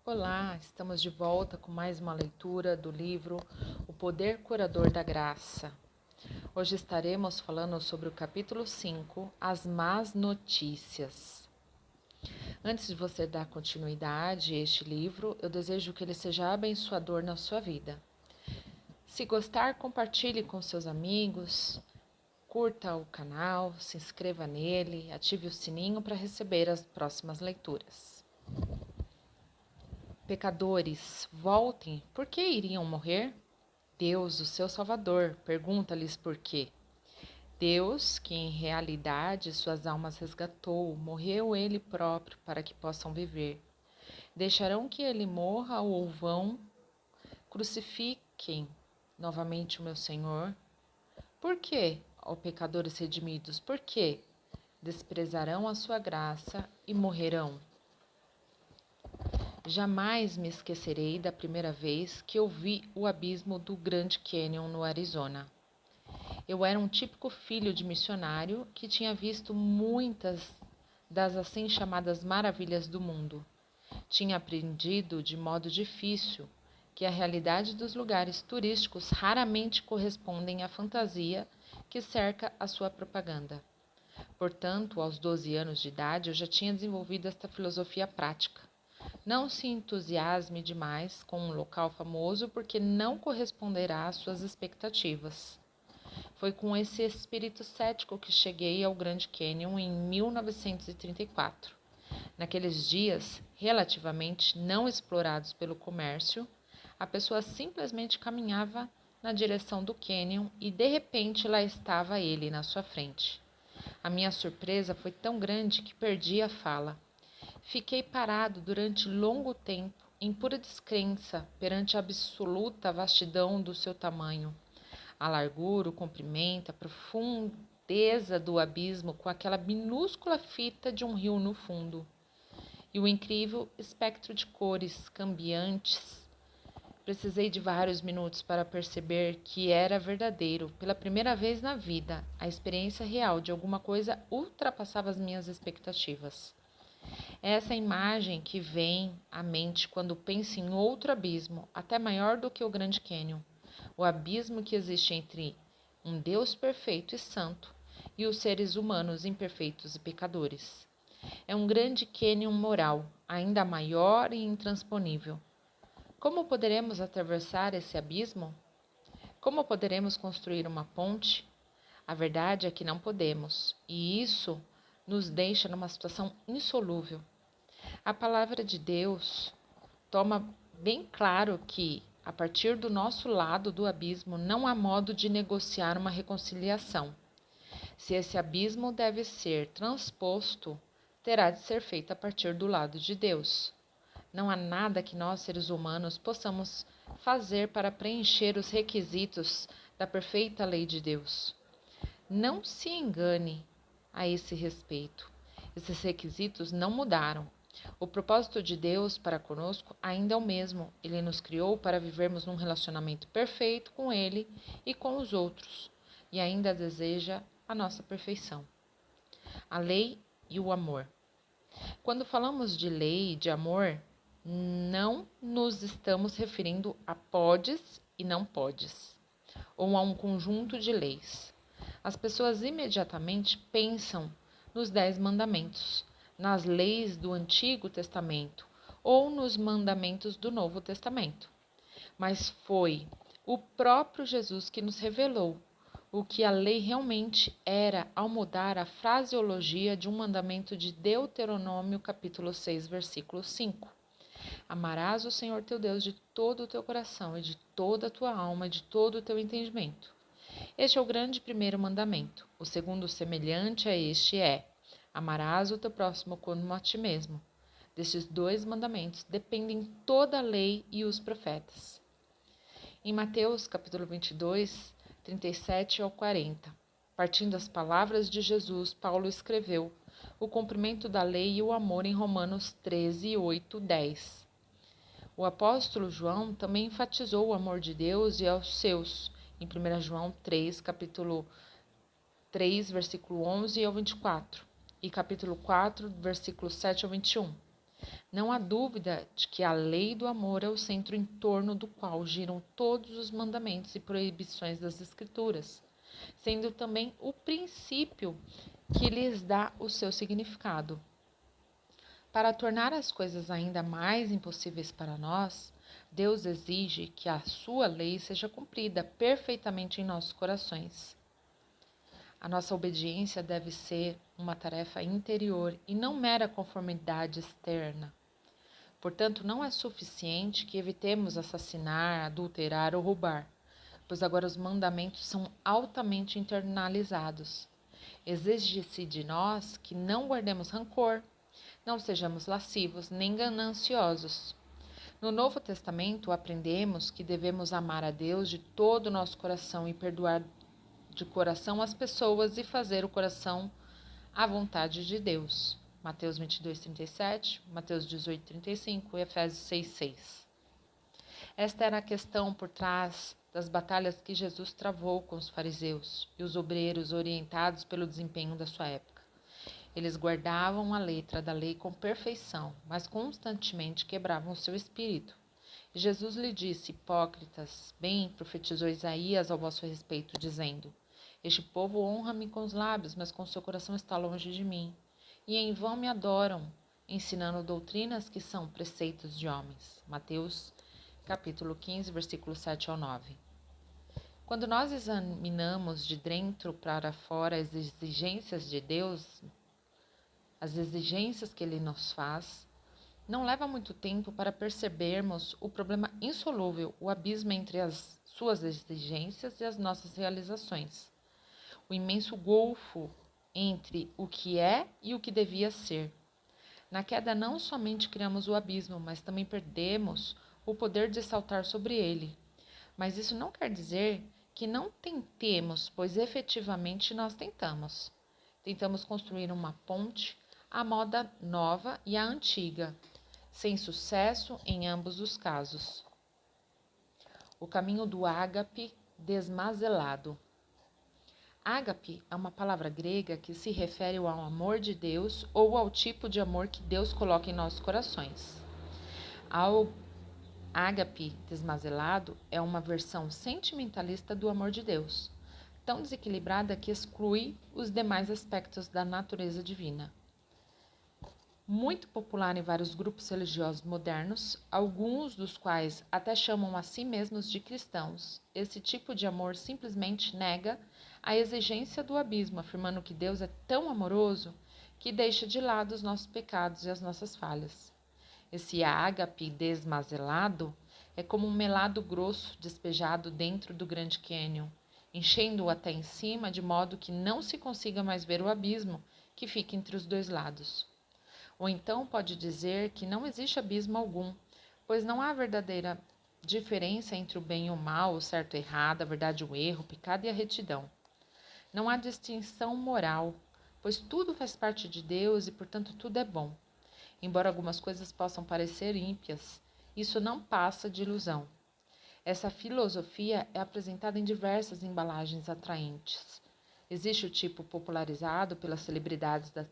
Olá, estamos de volta com mais uma leitura do livro O Poder Curador da Graça. Hoje estaremos falando sobre o capítulo 5, As Más Notícias. Antes de você dar continuidade a este livro, eu desejo que ele seja abençoador na sua vida. Se gostar, compartilhe com seus amigos, curta o canal, se inscreva nele, ative o sininho para receber as próximas leituras. Pecadores, voltem, por que iriam morrer? Deus, o seu Salvador, pergunta-lhes por quê. Deus, que em realidade suas almas resgatou, morreu ele próprio para que possam viver. Deixarão que ele morra ou vão? Crucifiquem novamente o meu Senhor. Por quê, ó pecadores redimidos, por quê? Desprezarão a sua graça e morrerão. Jamais me esquecerei da primeira vez que eu vi o abismo do Grand Canyon no Arizona. Eu era um típico filho de missionário que tinha visto muitas das assim chamadas maravilhas do mundo. Tinha aprendido de modo difícil que a realidade dos lugares turísticos raramente correspondem à fantasia que cerca a sua propaganda. Portanto, aos 12 anos de idade, eu já tinha desenvolvido esta filosofia prática. Não se entusiasme demais com um local famoso porque não corresponderá às suas expectativas. Foi com esse espírito cético que cheguei ao Grand Canyon em 1934. Naqueles dias, relativamente não explorados pelo comércio, a pessoa simplesmente caminhava na direção do canyon e de repente lá estava ele na sua frente. A minha surpresa foi tão grande que perdi a fala. Fiquei parado durante longo tempo, em pura descrença perante a absoluta vastidão do seu tamanho. A largura, o comprimento, a profundeza do abismo com aquela minúscula fita de um rio no fundo. E o incrível espectro de cores cambiantes. Precisei de vários minutos para perceber que era verdadeiro. Pela primeira vez na vida, a experiência real de alguma coisa ultrapassava as minhas expectativas. Essa imagem que vem à mente quando penso em outro abismo, até maior do que o Grand Canyon, o abismo que existe entre um Deus perfeito e santo e os seres humanos imperfeitos e pecadores. É um grande cânion moral, ainda maior e intransponível. Como poderemos atravessar esse abismo? Como poderemos construir uma ponte? A verdade é que não podemos, e isso nos deixa numa situação insolúvel. A palavra de Deus toma bem claro que, a partir do nosso lado do abismo, não há modo de negociar uma reconciliação. Se esse abismo deve ser transposto, terá de ser feito a partir do lado de Deus. Não há nada que nós, seres humanos, possamos fazer para preencher os requisitos da perfeita lei de Deus. Não se engane a esse respeito. Esses requisitos não mudaram. O propósito de Deus para conosco ainda é o mesmo. Ele nos criou para vivermos num relacionamento perfeito com Ele e com os outros, e ainda deseja a nossa perfeição. A lei e o amor. Quando falamos de lei e de amor, não nos estamos referindo a podes e não podes, ou a um conjunto de leis. As pessoas imediatamente pensam nos 10 mandamentos, nas leis do Antigo Testamento ou nos mandamentos do Novo Testamento. Mas foi o próprio Jesus que nos revelou o que a lei realmente era ao mudar a fraseologia de um mandamento de Deuteronômio capítulo 6, versículo 5. Amarás o Senhor teu Deus de todo o teu coração e de toda a tua alma e de todo o teu entendimento. Este é o grande primeiro mandamento. O segundo, semelhante a este, é: amarás o teu próximo como a ti mesmo. Destes 2 mandamentos dependem toda a lei e os profetas. Em Mateus, capítulo 22, 37 ao 40, partindo das palavras de Jesus, Paulo escreveu o cumprimento da lei e o amor em Romanos 13, 8, 10. O apóstolo João também enfatizou o amor de Deus e aos seus, em 1 João 3, capítulo 3, versículo 11 ao 24, e capítulo 4, versículo 7 ao 21. Não há dúvida de que a lei do amor é o centro em torno do qual giram todos os mandamentos e proibições das Escrituras, sendo também o princípio que lhes dá o seu significado. Para tornar as coisas ainda mais impossíveis para nós, Deus exige que a sua lei seja cumprida perfeitamente em nossos corações. A nossa obediência deve ser uma tarefa interior e não mera conformidade externa. Portanto, não é suficiente que evitemos assassinar, adulterar ou roubar, pois agora os mandamentos são altamente internalizados. Exige-se de nós que não guardemos rancor, não sejamos lascivos nem gananciosos. No Novo Testamento, aprendemos que devemos amar a Deus de todo o nosso coração e perdoar de coração as pessoas e fazer o coração à vontade de Deus. Mateus 22:37, Mateus 18:35 e Efésios 6:6. Esta era a questão por trás das batalhas que Jesus travou com os fariseus e os obreiros orientados pelo desempenho da sua época. Eles guardavam a letra da lei com perfeição, mas constantemente quebravam o seu espírito. E Jesus lhe disse: Hipócritas, bem profetizou Isaías ao vosso respeito, dizendo: Este povo honra-me com os lábios, mas com seu coração está longe de mim. E em vão me adoram, ensinando doutrinas que são preceitos de homens. Mateus, capítulo 15, versículos 7 ao 9. Quando nós examinamos de dentro para fora as exigências de Deus, as exigências que Ele nos faz, não leva muito tempo para percebermos o problema insolúvel, o abismo entre as suas exigências e as nossas realizações. O imenso golfo entre o que é e o que devia ser. Na queda não somente criamos o abismo, mas também perdemos o poder de saltar sobre ele. Mas isso não quer dizer que não tentemos, pois efetivamente nós tentamos. Tentamos construir uma ponte à moda nova e à antiga, sem sucesso em ambos os casos. O caminho do ágape desmazelado. Ágape é uma palavra grega que se refere ao amor de Deus ou ao tipo de amor que Deus coloca em nossos corações. Ao ágape desmazelado é uma versão sentimentalista do amor de Deus, tão desequilibrada que exclui os demais aspectos da natureza divina. Muito popular em vários grupos religiosos modernos, alguns dos quais até chamam a si mesmos de cristãos, esse tipo de amor simplesmente nega a exigência do abismo, afirmando que Deus é tão amoroso que deixa de lado os nossos pecados e as nossas falhas. Esse ágape desmazelado é como um melado grosso despejado dentro do Grande Cânion, enchendo-o até em cima de modo que não se consiga mais ver o abismo que fica entre os dois lados. Ou então pode dizer que não existe abismo algum, pois não há verdadeira diferença entre o bem e o mal, o certo e o errado, a verdade e o erro, o pecado e a retidão. Não há distinção moral, pois tudo faz parte de Deus e, portanto, tudo é bom. Embora algumas coisas possam parecer ímpias, isso não passa de ilusão. Essa filosofia é apresentada em diversas embalagens atraentes. Existe o tipo popularizado pelas celebridades da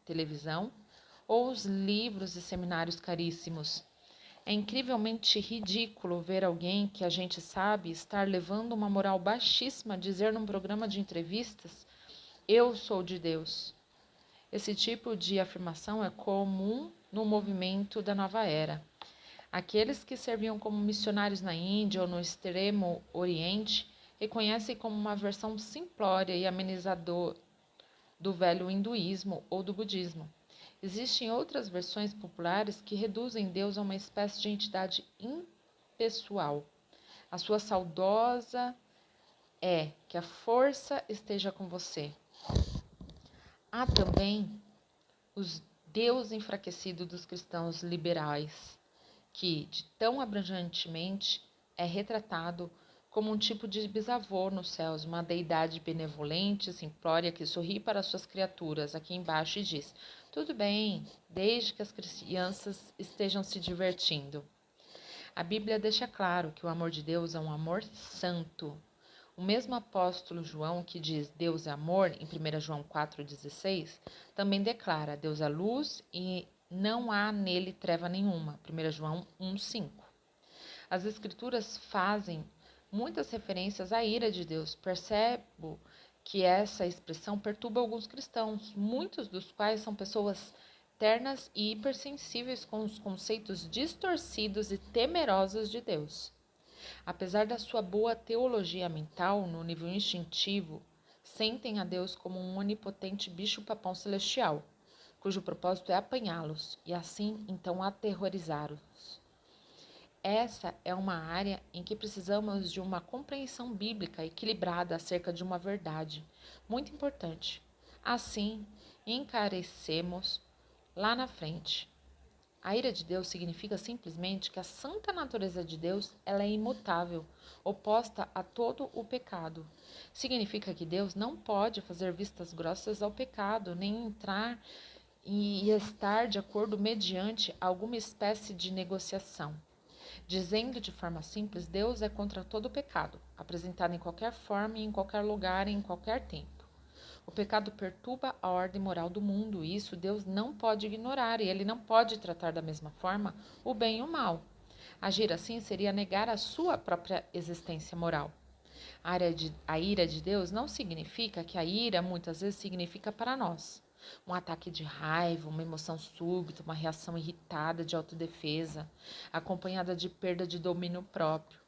televisão, ou os livros e seminários caríssimos. É incrivelmente ridículo ver alguém que a gente sabe estar levando uma moral baixíssima dizer num programa de entrevistas: eu sou de Deus. Esse tipo de afirmação é comum no movimento da nova era. Aqueles que serviam como missionários na Índia ou no Extremo Oriente reconhecem como uma versão simplória e amenizador do velho hinduísmo ou do budismo. Existem outras versões populares que reduzem Deus a uma espécie de entidade impessoal. A sua saudosa é que a força esteja com você. Há também os Deus enfraquecido dos cristãos liberais, que, de tão abrangentemente, é retratado como um tipo de bisavô nos céus, uma deidade benevolente, simplória, que sorri para suas criaturas aqui embaixo e diz: tudo bem, desde que as crianças estejam se divertindo. A Bíblia deixa claro que o amor de Deus é um amor santo. O mesmo apóstolo João, que diz Deus é amor, em 1 João 4,16, também declara: Deus é luz e não há nele treva nenhuma. 1 João 1,5. As Escrituras fazem muitas referências à ira de Deus. Percebo que essa expressão perturba alguns cristãos, muitos dos quais são pessoas ternas e hipersensíveis com os conceitos distorcidos e temerosos de Deus. Apesar da sua boa teologia mental, no nível instintivo, sentem a Deus como um onipotente bicho-papão celestial, cujo propósito é apanhá-los e assim, então, aterrorizá-los. Essa é uma área em que precisamos de uma compreensão bíblica equilibrada acerca de uma verdade muito importante. Assim, encarecemos lá na frente. A ira de Deus significa simplesmente que a santa natureza de Deus ela é imutável, oposta a todo o pecado. Significa que Deus não pode fazer vistas grossas ao pecado, nem entrar e estar de acordo mediante alguma espécie de negociação. Dizendo de forma simples, Deus é contra todo o pecado, apresentado em qualquer forma e em qualquer lugar e em qualquer tempo. O pecado perturba a ordem moral do mundo, e isso Deus não pode ignorar, e Ele não pode tratar da mesma forma o bem e o mal. Agir assim seria negar a sua própria existência moral. A ira de Deus não significa que a ira muitas vezes significa para nós um ataque de raiva, uma emoção súbita, uma reação irritada de autodefesa, acompanhada de perda de domínio próprio.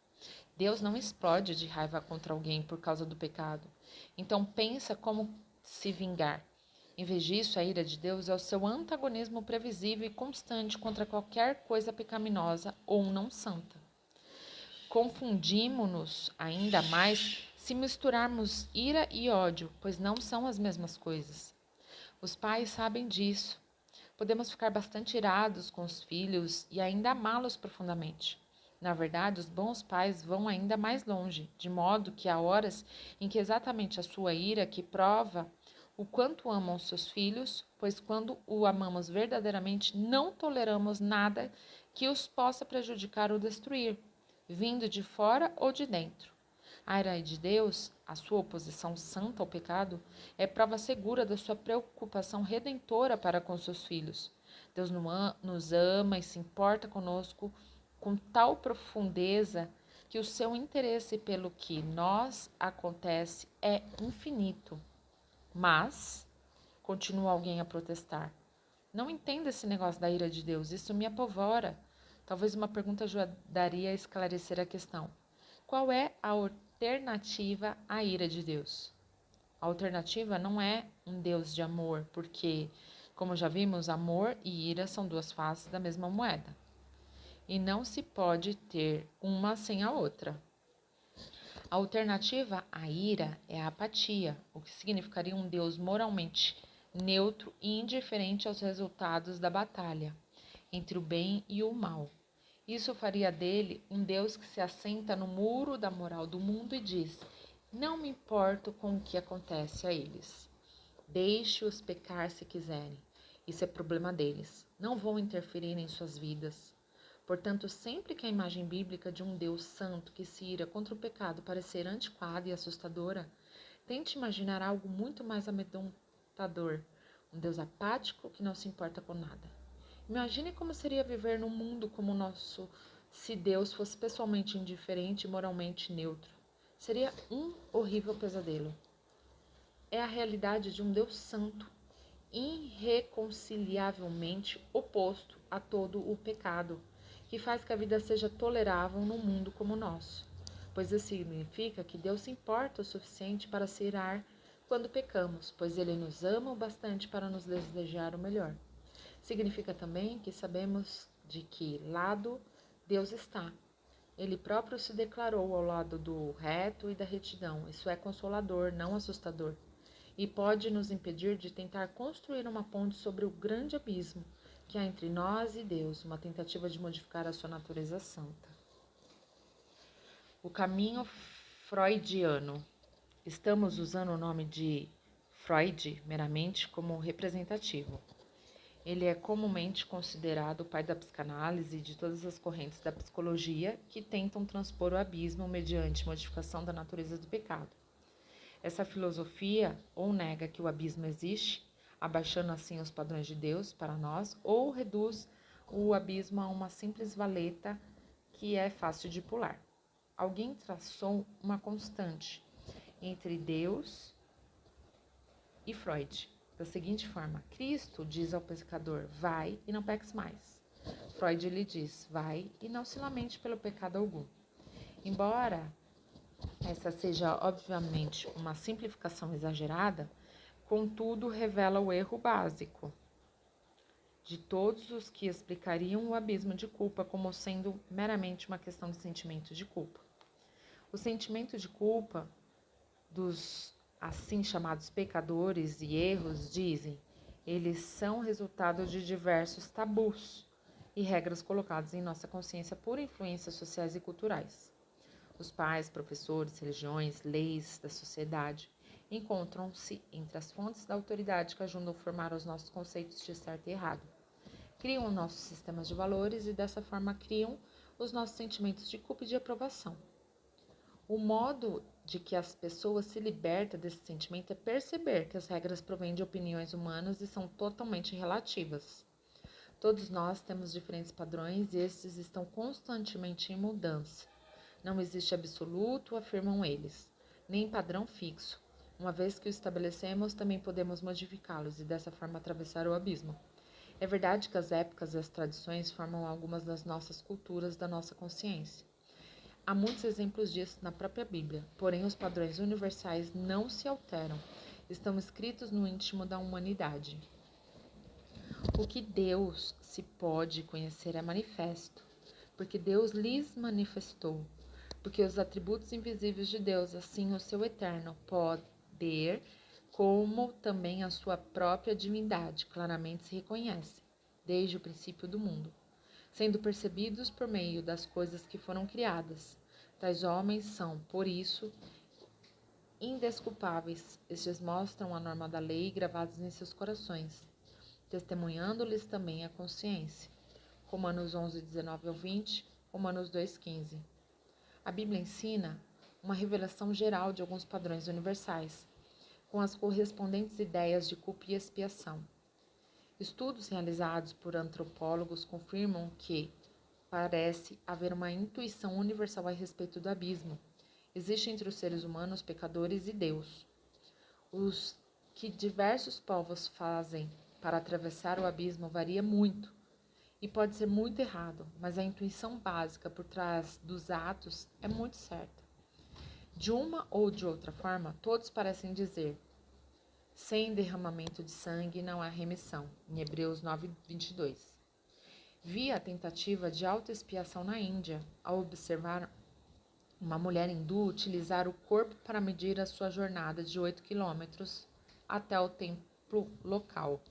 Deus não explode de raiva contra alguém por causa do pecado. Então pensa como se vingar. Em vez disso, a ira de Deus é o seu antagonismo previsível e constante contra qualquer coisa pecaminosa ou não santa. Confundimos-nos ainda mais se misturarmos ira e ódio, pois não são as mesmas coisas. Os pais sabem disso. Podemos ficar bastante irados com os filhos e ainda amá-los profundamente. Na verdade, os bons pais vão ainda mais longe, de modo que há horas em que exatamente a sua ira que prova o quanto amam seus filhos, pois quando o amamos verdadeiramente, não toleramos nada que os possa prejudicar ou destruir, vindo de fora ou de dentro. A ira de Deus, a sua oposição santa ao pecado, é prova segura da sua preocupação redentora para com seus filhos. Deus nos ama e se importa conosco com tal profundeza que o seu interesse pelo que nós acontece é infinito. Mas, continua alguém a protestar, não entendo esse negócio da ira de Deus, isso me apavora. Talvez uma pergunta ajudaria a esclarecer a questão. Qual é a alternativa à ira de Deus? A alternativa não é um Deus de amor, porque, como já vimos, amor e ira são duas faces da mesma moeda. E não se pode ter uma sem a outra. A alternativa à ira é a apatia, o que significaria um Deus moralmente neutro e indiferente aos resultados da batalha entre o bem e o mal. Isso faria dele um Deus que se assenta no muro da moral do mundo e diz: não me importo com o que acontece a eles. Deixe-os pecar se quiserem. Isso é problema deles. Não vou interferir em suas vidas. Portanto, sempre que a imagem bíblica de um Deus santo que se ira contra o pecado parecer antiquada e assustadora, tente imaginar algo muito mais amedrontador, um Deus apático que não se importa com nada. Imagine como seria viver num mundo como o nosso se Deus fosse pessoalmente indiferente e moralmente neutro. Seria um horrível pesadelo. É a realidade de um Deus santo, irreconciliavelmente oposto a todo o pecado, que faz que a vida seja tolerável num mundo como o nosso, pois isso significa que Deus se importa o suficiente para se irar quando pecamos, pois Ele nos ama o bastante para nos desejar o melhor. Significa também que sabemos de que lado Deus está. Ele próprio se declarou ao lado do reto e da retidão. Isso é consolador, não assustador, e pode nos impedir de tentar construir uma ponte sobre o grande abismo que há entre nós e Deus, uma tentativa de modificar a sua natureza santa. O caminho freudiano. Estamos usando o nome de Freud meramente como representativo. Ele é comumente considerado o pai da psicanálise e de todas as correntes da psicologia que tentam transpor o abismo mediante modificação da natureza do pecado. Essa filosofia ou nega que o abismo existe, abaixando assim os padrões de Deus para nós, ou reduz o abismo a uma simples valeta que é fácil de pular. Alguém traçou uma constante entre Deus e Freud, da seguinte forma: Cristo diz ao pecador, vai e não peques mais. Freud lhe diz, vai e não se lamente pelo pecado algum. Embora essa seja obviamente uma simplificação exagerada, contudo revela o erro básico de todos os que explicariam o abismo de culpa como sendo meramente uma questão de sentimento de culpa. O sentimento de culpa dos assim chamados pecadores e erros, dizem, eles são resultado de diversos tabus e regras colocados em nossa consciência por influências sociais e culturais. Os pais, professores, religiões, leis da sociedade encontram-se entre as fontes da autoridade que ajudam a formar os nossos conceitos de certo e errado. Criam nossos sistemas de valores e dessa forma criam os nossos sentimentos de culpa e de aprovação. O modo de que as pessoas se libertam desse sentimento é perceber que as regras provêm de opiniões humanas e são totalmente relativas. Todos nós temos diferentes padrões e estes estão constantemente em mudança. Não existe absoluto, afirmam eles, nem padrão fixo. Uma vez que o estabelecemos, também podemos modificá-los e dessa forma atravessar o abismo. É verdade que as épocas e as tradições formam algumas das nossas culturas, da nossa consciência. Há muitos exemplos disso na própria Bíblia, porém os padrões universais não se alteram, estão escritos no íntimo da humanidade. O que Deus se pode conhecer é manifesto, porque Deus lhes manifestou, porque os atributos invisíveis de Deus, assim o seu eterno poder, como também a sua própria divindade, claramente se reconhecem, desde o princípio do mundo, sendo percebidos por meio das coisas que foram criadas. Tais homens são, por isso, indesculpáveis. Estes mostram a norma da lei gravados em seus corações, testemunhando-lhes também a consciência. Romanos 11, 19 ao 20, Romanos 2, 15. A Bíblia ensina uma revelação geral de alguns padrões universais, com as correspondentes ideias de culpa e expiação. Estudos realizados por antropólogos confirmam que parece haver uma intuição universal a respeito do abismo. Existe entre os seres humanos pecadores e Deus. Os que diversos povos fazem para atravessar o abismo varia muito e pode ser muito errado, mas a intuição básica por trás dos atos é muito certa. De uma ou de outra forma, todos parecem dizer: sem derramamento de sangue não há remissão, em Hebreus 9, 22. Vi a tentativa de autoexpiação na Índia, ao observar uma mulher hindu utilizar o corpo para medir a sua jornada de 8 quilômetros até o templo local,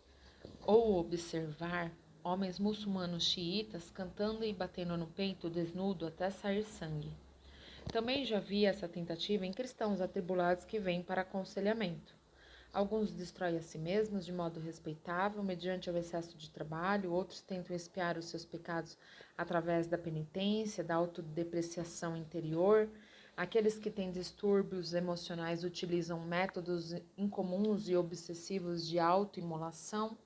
ou observar homens muçulmanos xiitas cantando e batendo no peito desnudo até sair sangue. Também já vi essa tentativa em cristãos atribulados que vêm para aconselhamento. Alguns destroem a si mesmos de modo respeitável, mediante o excesso de trabalho, outros tentam expiar os seus pecados através da penitência, da autodepreciação interior. Aqueles que têm distúrbios emocionais utilizam métodos incomuns e obsessivos de autoimolação.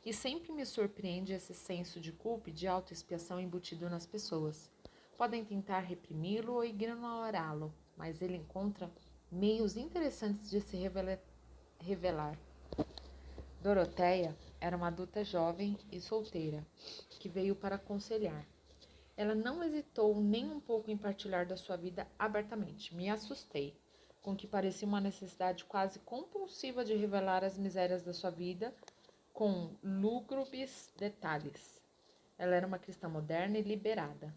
E sempre me surpreende esse senso de culpa e de autoexpiação embutido nas pessoas. Podem tentar reprimi-lo ou ignorá-lo, mas ele encontra meios interessantes de se revelar. Doroteia era uma adulta jovem e solteira, que veio para aconselhar. Ela não hesitou nem um pouco em partilhar da sua vida abertamente. Me assustei, com que parecia uma necessidade quase compulsiva de revelar as misérias da sua vida com lúgubres detalhes. Ela era uma cristã moderna e liberada.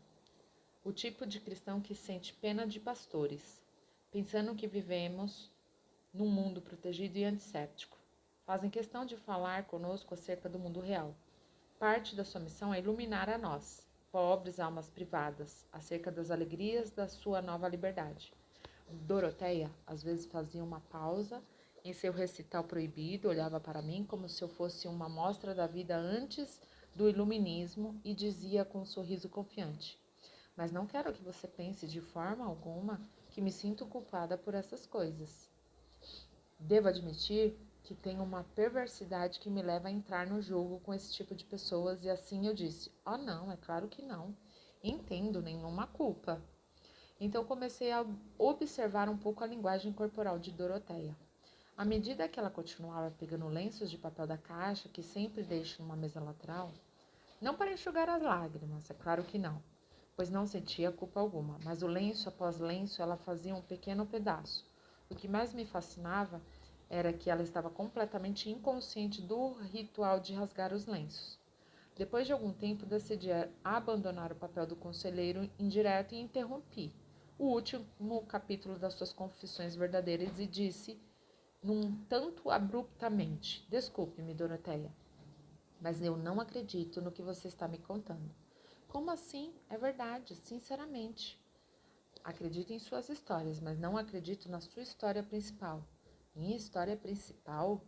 O tipo de cristão que sente pena de pastores, pensando que vivemos num mundo protegido e antisséptico. Fazem questão de falar conosco acerca do mundo real. Parte da sua missão é iluminar a nós, pobres almas privadas, acerca das alegrias da sua nova liberdade. Doroteia às vezes fazia uma pausa em seu recital proibido, olhava para mim como se eu fosse uma amostra da vida antes do iluminismo e dizia com um sorriso confiante: mas não quero que você pense de forma alguma que me sinto culpada por essas coisas. Devo admitir que tenho uma perversidade que me leva a entrar no jogo com esse tipo de pessoas, e assim eu disse: "Oh, não, é claro que não. Entendo nenhuma culpa." Então comecei a observar um pouco a linguagem corporal de Doroteia. À medida que ela continuava pegando lenços de papel da caixa, que sempre deixo numa mesa lateral, não para enxugar as lágrimas, é claro que não, pois não sentia culpa alguma, mas o lenço após lenço ela fazia um pequeno pedaço. O que mais me fascinava era que ela estava completamente inconsciente do ritual de rasgar os lenços. Depois de algum tempo, decidi abandonar o papel do conselheiro indireto e interrompi o último capítulo das suas confissões verdadeiras e disse, num tanto abruptamente: "Desculpe-me, Doroteia, mas eu não acredito no que você está me contando." "Como assim? É verdade, sinceramente." "Acredito em suas histórias, mas não acredito na sua história principal." "Minha história principal?"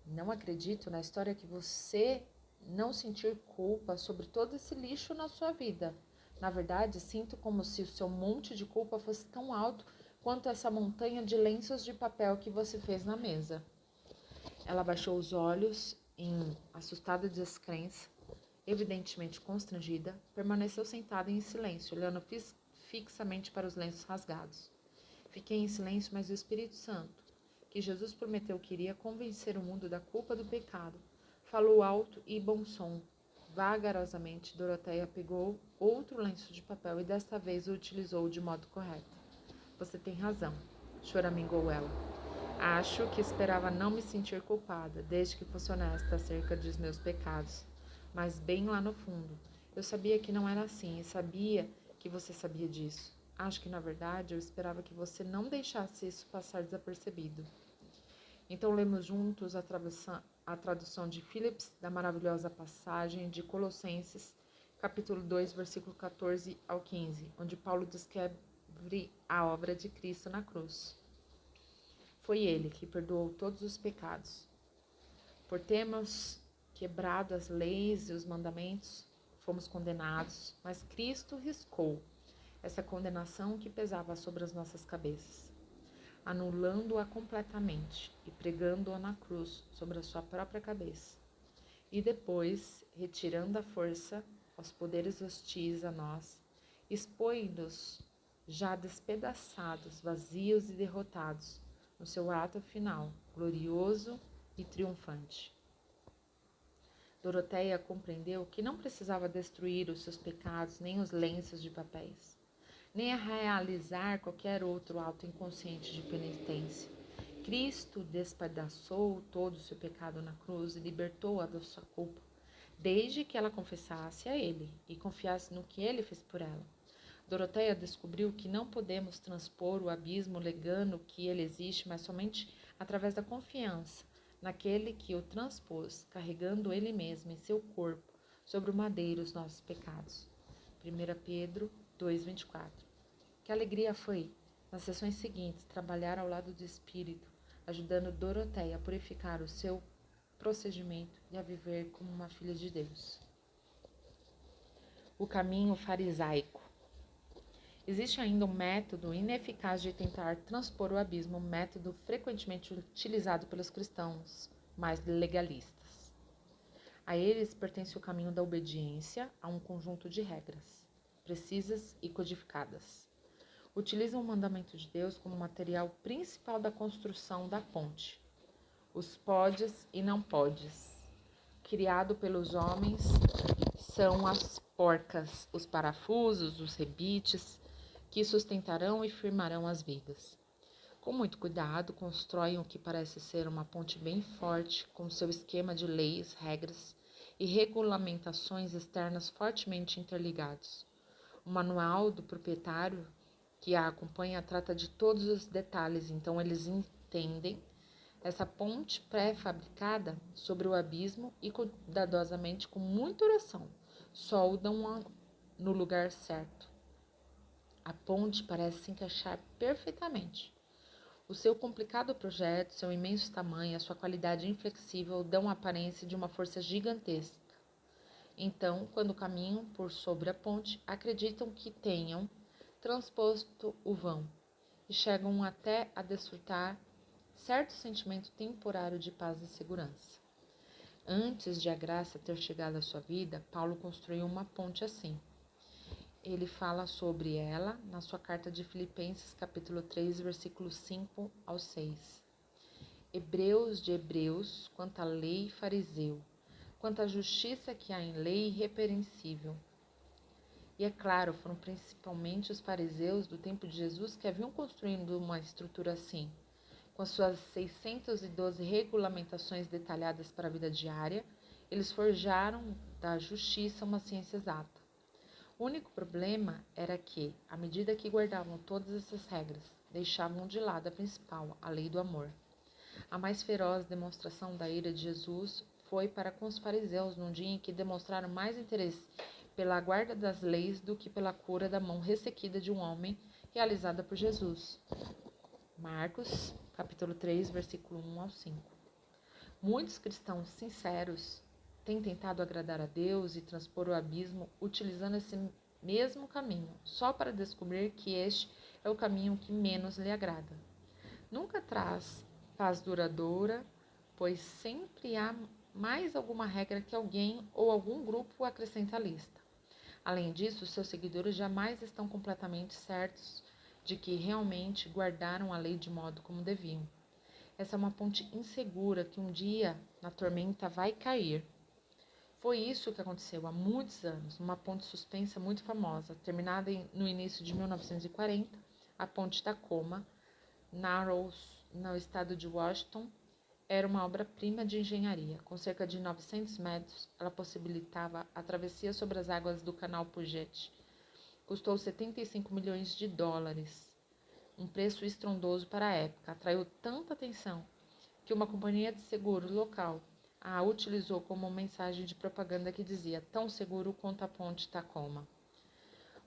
"Não acredito na história que você não sentir culpa sobre todo esse lixo na sua vida. Na verdade, sinto como se o seu monte de culpa fosse tão alto quanto essa montanha de lenços de papel que você fez na mesa." Ela baixou os olhos em assustada descrença, evidentemente constrangida, permaneceu sentada em silêncio, olhando fixamente para os lenços rasgados. Fiquei em silêncio, mas o Espírito Santo, que Jesus prometeu que iria convencer o mundo da culpa do pecado, falou alto e bom som. Vagarosamente, Doroteia pegou outro lenço de papel e desta vez o utilizou de modo correto. "Você tem razão", choramingou ela. "Acho que esperava não me sentir culpada, desde que fosse honesta acerca dos meus pecados. Mas bem lá no fundo, eu sabia que não era assim e sabia que você sabia disso. Acho que, na verdade, eu esperava que você não deixasse isso passar desapercebido." Então lemos juntos a tradução de Phillips da maravilhosa passagem de Colossenses, capítulo 2, versículo 14 ao 15, onde Paulo descreve a obra de Cristo na cruz. Foi ele que perdoou todos os pecados. Por termos quebrado as leis e os mandamentos, fomos condenados, mas Cristo riscou essa condenação que pesava sobre as nossas cabeças, anulando-a completamente e pregando-a na cruz sobre a sua própria cabeça. E depois, retirando a força aos poderes hostis a nós, expõe-nos já despedaçados, vazios e derrotados, no seu ato final, glorioso e triunfante. Doroteia compreendeu que não precisava destruir os seus pecados nem os lenços de papéis, nem a realizar qualquer outro ato inconsciente de penitência. Cristo despedaçou todo o seu pecado na cruz e libertou-a da sua culpa, desde que ela confessasse a Ele e confiasse no que Ele fez por ela. Doroteia descobriu que não podemos transpor o abismo negando que ele existe, mas somente através da confiança naquele que o transpôs, carregando ele mesmo em seu corpo sobre o madeiro os nossos pecados. 1 Pedro 2,24. Que alegria foi, nas sessões seguintes, trabalhar ao lado do Espírito, ajudando Doroteia a purificar o seu procedimento e a viver como uma filha de Deus. O caminho farisaico. Existe ainda um método ineficaz de tentar transpor o abismo, um método frequentemente utilizado pelos cristãos mais legalistas. A eles pertence o caminho da obediência a um conjunto de regras, precisas e codificadas. Utilizam o mandamento de Deus como material principal da construção da ponte. Os podes e não podes, criado pelos homens, são as porcas, os parafusos, os rebites, que sustentarão e firmarão as vigas. Com muito cuidado, constroem o que parece ser uma ponte bem forte, com seu esquema de leis, regras e regulamentações externas fortemente interligados. O manual do proprietário que a acompanha trata de todos os detalhes, então eles entendem essa ponte pré-fabricada sobre o abismo e cuidadosamente, com muita oração, soldam-a no lugar certo. A ponte parece se encaixar perfeitamente. O seu complicado projeto, seu imenso tamanho, a sua qualidade inflexível dão a aparência de uma força gigantesca. Então, quando caminham por sobre a ponte, acreditam que tenham transposto o vão e chegam até a desfrutar certo sentimento temporário de paz e segurança. Antes de a graça ter chegado à sua vida, Paulo construiu uma ponte assim. Ele fala sobre ela na sua carta de Filipenses, capítulo 3, versículos 5 ao 6. Hebreus de Hebreus, quanto à lei, fariseu, quanto à justiça que há em lei, irrepreensível. E é claro, foram principalmente os fariseus do tempo de Jesus que haviam construído uma estrutura assim, com as suas 612 regulamentações detalhadas para a vida diária. Eles forjaram da justiça uma ciência exata. O único problema era que, à medida que guardavam todas essas regras, deixavam de lado a principal, a lei do amor. A mais feroz demonstração da ira de Jesus foi para com os fariseus num dia em que demonstraram mais interesse pela guarda das leis do que pela cura da mão ressequida de um homem realizada por Jesus. Marcos, capítulo 3, versículo 1 ao 5. Muitos cristãos sinceros têm tentado agradar a Deus e transpor o abismo utilizando esse mesmo caminho, só para descobrir que este é o caminho que menos lhe agrada. Nunca traz paz duradoura, pois sempre há mais alguma regra que alguém ou algum grupo acrescenta à lista. Além disso, seus seguidores jamais estão completamente certos de que realmente guardaram a lei de modo como deviam. Essa é uma ponte insegura que um dia, na tormenta, vai cair. Foi isso que aconteceu há muitos anos, numa ponte suspensa muito famosa, terminada no início de 1940, a Ponte Tacoma, Narrows, no estado de Washington. Era uma obra-prima de engenharia. Com cerca de 900 metros, ela possibilitava a travessia sobre as águas do Canal Puget. Custou 75 milhões de dólares, um preço estrondoso para a época. Atraiu tanta atenção que uma companhia de seguro local a utilizou como mensagem de propaganda que dizia: tão seguro quanto a ponte Tacoma.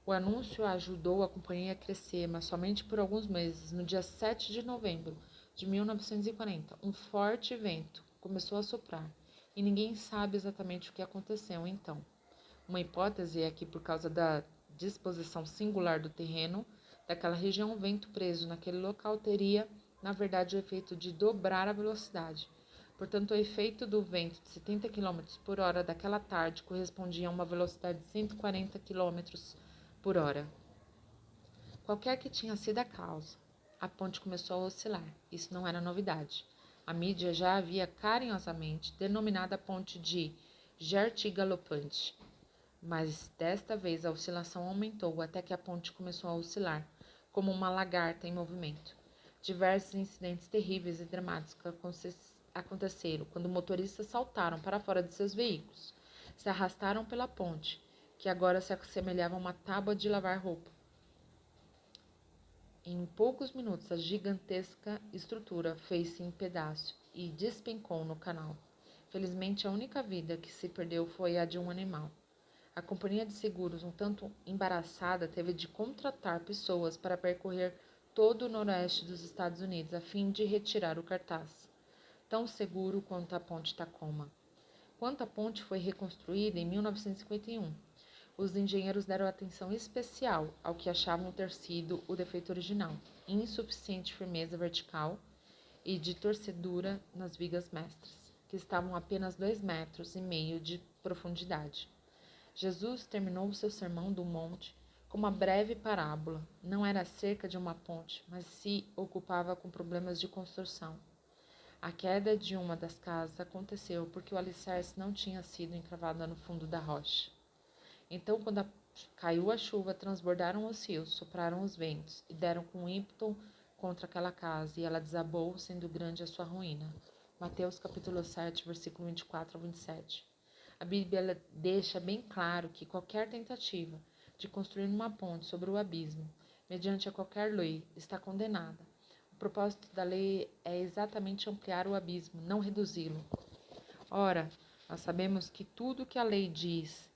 O anúncio ajudou a companhia a crescer, mas somente por alguns meses. No dia 7 de novembro de 1940, um forte vento começou a soprar e ninguém sabe exatamente o que aconteceu então. Uma hipótese é que, por causa da disposição singular do terreno daquela região, o vento preso naquele local teria, na verdade, o efeito de dobrar a velocidade. Portanto, o efeito do vento de 70 km por hora daquela tarde correspondia a uma velocidade de 140 km por hora. Qualquer que tinha sido a causa, a ponte começou a oscilar. Isso não era novidade. A mídia já havia carinhosamente denominado a ponte de Gertie galopante. Mas desta vez a oscilação aumentou até que a ponte começou a oscilar, como uma lagarta em movimento. Diversos incidentes terríveis e dramáticos aconteceram quando motoristas saltaram para fora de seus veículos, se arrastaram pela ponte, que agora se assemelhava a uma tábua de lavar roupa. Em poucos minutos, a gigantesca estrutura fez-se em pedaços e despencou no canal. Felizmente, a única vida que se perdeu foi a de um animal. A companhia de seguros, um tanto embaraçada, teve de contratar pessoas para percorrer todo o noroeste dos Estados Unidos a fim de retirar o cartaz, tão seguro quanto a ponte Tacoma. Quando a ponte foi reconstruída em 1951, os engenheiros deram atenção especial ao que achavam ter sido o defeito original: insuficiente firmeza vertical e de torcedura nas vigas mestras, que estavam a apenas 2,5 metros de profundidade. Jesus terminou o seu sermão do monte com uma breve parábola. Não era acerca de uma ponte, mas se ocupava com problemas de construção. A queda de uma das casas aconteceu porque o alicerce não tinha sido encravado no fundo da rocha. Então, quando caiu a chuva, transbordaram os rios, sopraram os ventos e deram com ímpeto contra aquela casa, e ela desabou, sendo grande a sua ruína. Mateus capítulo 7, versículo 24 a 27. A Bíblia deixa bem claro que qualquer tentativa de construir uma ponte sobre o abismo, mediante a qualquer lei, está condenada. O propósito da lei é exatamente ampliar o abismo, não reduzi-lo. Ora, nós sabemos que tudo o que a lei diz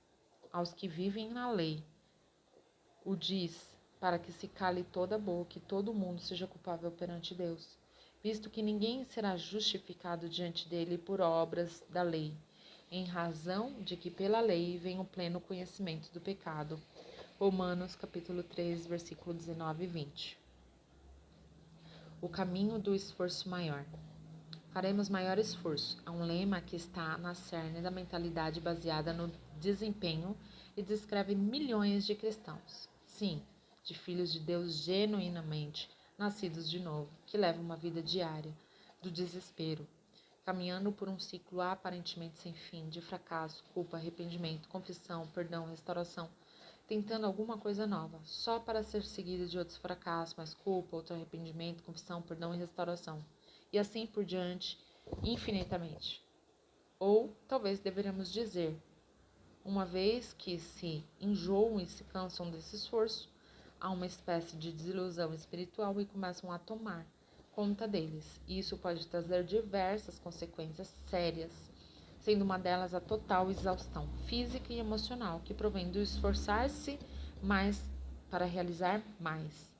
aos que vivem na lei, o diz para que se cale toda a boca e todo mundo seja culpável perante Deus, visto que ninguém será justificado diante dele por obras da lei, em razão de que pela lei vem o pleno conhecimento do pecado. Romanos capítulo 3, versículo 19 e 20. O caminho do esforço maior. Faremos maior esforço. É um lema que está na cerne da mentalidade baseada no desempenho e descreve milhões de cristãos. Sim, de filhos de Deus genuinamente nascidos de novo, que levam uma vida diária do desespero, caminhando por um ciclo aparentemente sem fim de fracasso, culpa, arrependimento, confissão, perdão, restauração, tentando alguma coisa nova, só para ser seguida de outros fracassos, mais culpa, outro arrependimento, confissão, perdão e restauração. E assim por diante, infinitamente. Ou talvez deveríamos dizer, uma vez que se enjoam e se cansam desse esforço, há uma espécie de desilusão espiritual e começam a tomar conta deles. E isso pode trazer diversas consequências sérias, sendo uma delas a total exaustão física e emocional que provém do esforçar-se mais para realizar mais.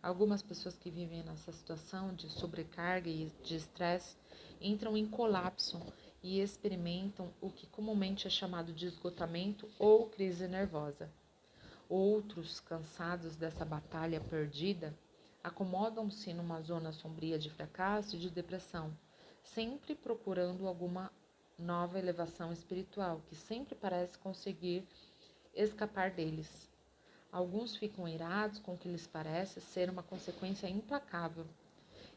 Algumas pessoas que vivem nessa situação de sobrecarga e de estresse entram em colapso e experimentam o que comumente é chamado de esgotamento ou crise nervosa. Outros, cansados dessa batalha perdida, acomodam-se numa zona sombria de fracasso e de depressão, sempre procurando alguma nova elevação espiritual que sempre parece conseguir escapar deles. Alguns ficam irados com o que lhes parece ser uma consequência implacável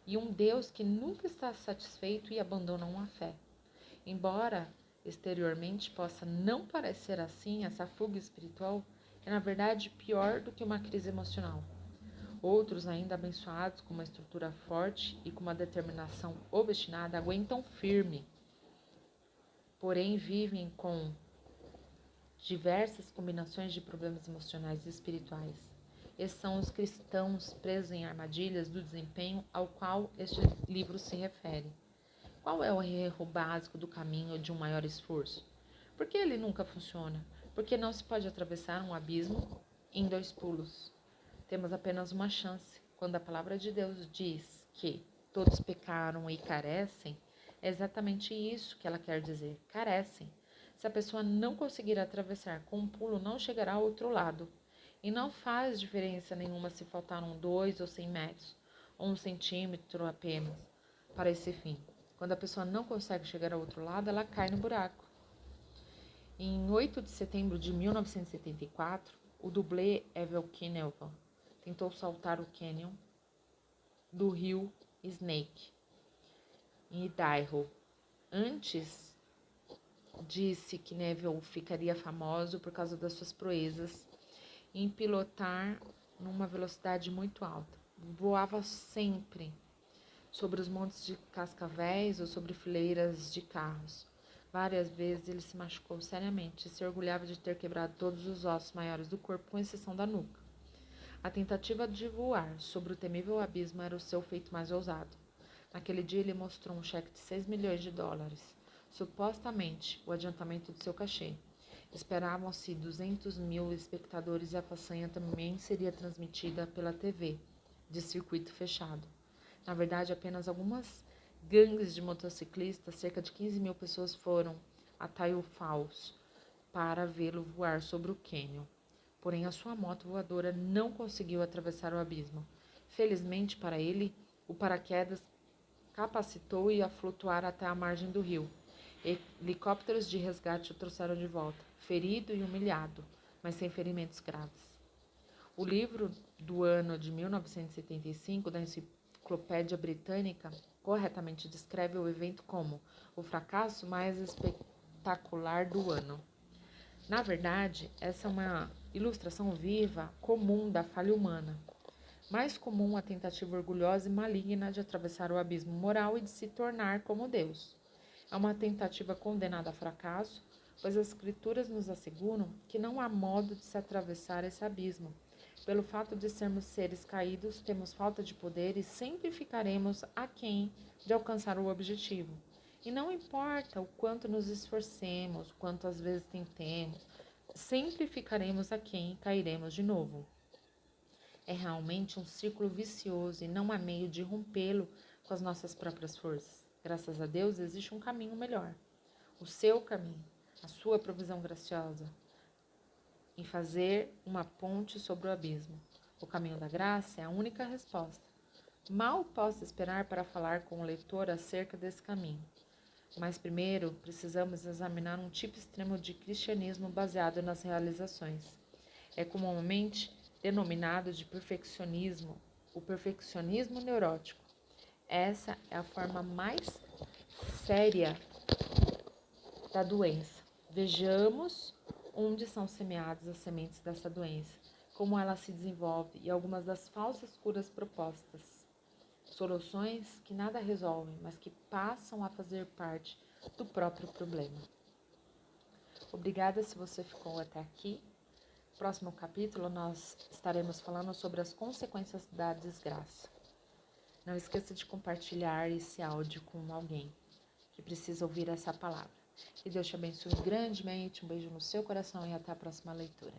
e um Deus que nunca está satisfeito e abandonam a fé. Embora exteriormente possa não parecer assim, essa fuga espiritual é na verdade pior do que uma crise emocional. Outros, ainda abençoados com uma estrutura forte e com uma determinação obstinada, aguentam firme, porém vivem com diversas combinações de problemas emocionais e espirituais. Esses são os cristãos presos em armadilhas do desempenho ao qual este livro se refere. Qual é o erro básico do caminho de um maior esforço? Por que ele nunca funciona? Porque não se pode atravessar um abismo em 2 pulos. Temos apenas uma chance. Quando a palavra de Deus diz que todos pecaram e carecem, é exatamente isso que ela quer dizer, carecem. Se a pessoa não conseguir atravessar com um pulo, não chegará ao outro lado. E não faz diferença nenhuma se faltaram 2 ou 100 metros, ou 1 centímetro apenas, para esse fim. Quando a pessoa não consegue chegar ao outro lado, ela cai no buraco. Em 8 de setembro de 1974, o dublê Evel Knievel tentou saltar o cânion do rio Snake, em Idaho. Antes, disse que Knievel ficaria famoso por causa das suas proezas em pilotar numa velocidade muito alta. Voava sempre sobre os montes de cascavéis ou sobre fileiras de carros. Várias vezes ele se machucou seriamente e se orgulhava de ter quebrado todos os ossos maiores do corpo, com exceção da nuca. A tentativa de voar sobre o temível abismo era o seu feito mais ousado. Naquele dia ele mostrou um cheque de 6 milhões de dólares, supostamente o adiantamento do seu cachê. Esperavam-se 200 mil espectadores e a façanha também seria transmitida pela TV, de circuito fechado. Na verdade, apenas algumas gangues de motociclistas, cerca de 15 mil pessoas foram a Tail Falls para vê-lo voar sobre o cânion. Porém, a sua moto voadora não conseguiu atravessar o abismo. Felizmente para ele, o paraquedas capacitou e a flutuar até a margem do rio. Helicópteros de resgate o trouxeram de volta, ferido e humilhado, mas sem ferimentos graves. O livro do ano de 1975 da Enciclopédia Britânica corretamente descreve o evento como o fracasso mais espetacular do ano. Na verdade, essa é uma ilustração viva, comum da falha humana. Mais comum a tentativa orgulhosa e maligna de atravessar o abismo moral e de se tornar como Deus. É uma tentativa condenada a fracasso, pois as Escrituras nos asseguram que não há modo de se atravessar esse abismo. Pelo fato de sermos seres caídos, temos falta de poder e sempre ficaremos aquém de alcançar o objetivo. E não importa o quanto nos esforcemos, quantas vezes tentemos, sempre ficaremos aquém e cairemos de novo. É realmente um círculo vicioso e não há meio de rompê-lo com as nossas próprias forças. Graças a Deus existe um caminho melhor. O seu caminho, a sua provisão graciosa em fazer uma ponte sobre o abismo. O caminho da graça é a única resposta. Mal posso esperar para falar com o leitor acerca desse caminho. Mas primeiro precisamos examinar um tipo extremo de cristianismo baseado nas realizações. É comumente denominado de perfeccionismo, o perfeccionismo neurótico. Essa é a forma mais séria da doença. Vejamos onde são semeadas as sementes dessa doença, como ela se desenvolve e algumas das falsas curas propostas. Soluções que nada resolvem, mas que passam a fazer parte do próprio problema. Obrigada se você ficou até aqui. No próximo capítulo nós estaremos falando sobre as consequências da desgraça. Não esqueça de compartilhar esse áudio com alguém que precisa ouvir essa palavra. Que Deus te abençoe grandemente. Um beijo no seu coração e até a próxima leitura.